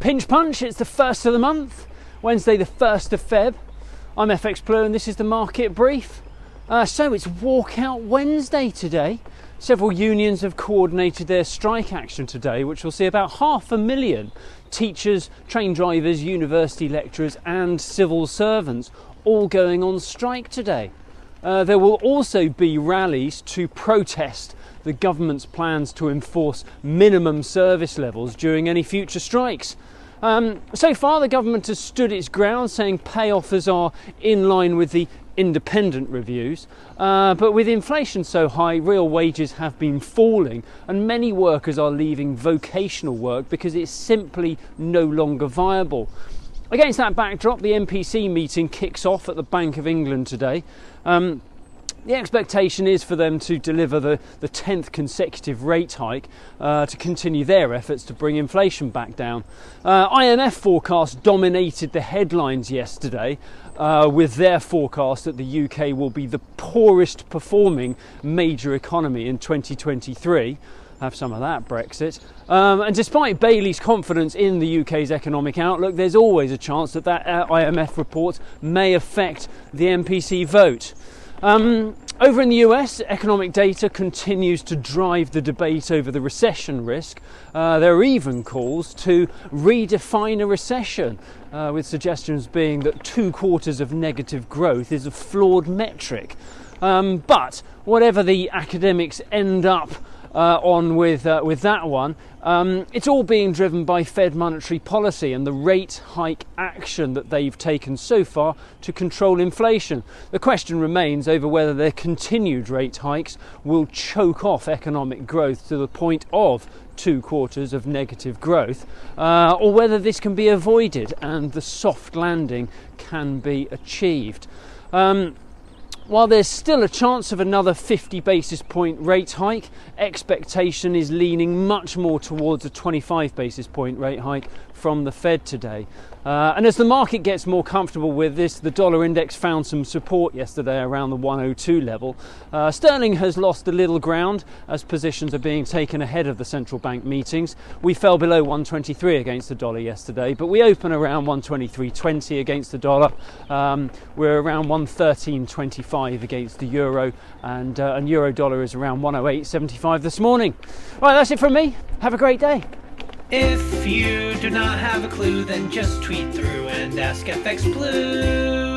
Pinch punch, it's the first of the month, Wednesday the 1st of Feb. I'm FxPlew and this is the market brief. So it's Walkout Wednesday today. Several unions have coordinated their strike action today, which will see about 500,000 teachers, train drivers, university lecturers and civil servants all going on strike today. There will also be rallies to protest the government's plans to enforce minimum service levels during any future strikes. So far the government has stood its ground, saying pay offers are in line with the independent reviews, but with inflation so high, real wages have been falling and many workers are leaving vocational work because it's simply no longer viable. Against that backdrop, the MPC meeting kicks off at the Bank of England today. The expectation is for them to deliver the 10th consecutive rate hike to continue their efforts to bring inflation back down. IMF forecasts dominated the headlines yesterday with their forecast that the UK will be the poorest performing major economy in 2023. Have some of that, Brexit. And despite Bailey's confidence in the UK's economic outlook, there's always a chance that IMF report may affect the MPC vote. Over in the US, economic data continues to drive the debate over the recession risk. There are even calls to redefine a recession, with suggestions being that 2 quarters of negative growth is a flawed metric. But whatever the academics end up on with that one, it's all being driven by Fed monetary policy and the rate hike action that they've taken so far to control inflation. The question remains over whether their continued rate hikes will choke off economic growth to the point of 2 quarters of negative growth, or whether this can be avoided and the soft landing can be achieved. While there's still a chance of another 50 basis point rate hike, expectation is leaning much more towards a 25 basis point rate hike from the Fed today. And as the market gets more comfortable with this, the dollar index found some support yesterday around the 102 level. Sterling has lost a little ground as positions are being taken ahead of the central bank meetings. We fell below 123 against the dollar yesterday, but we open around 123.20 against the dollar. We're around 113.25 against the euro, and euro dollar is around 108.75 this morning. Right, that's it from me. Have a great day. If you do not have a clue, then just tweet through and ask FxPlew.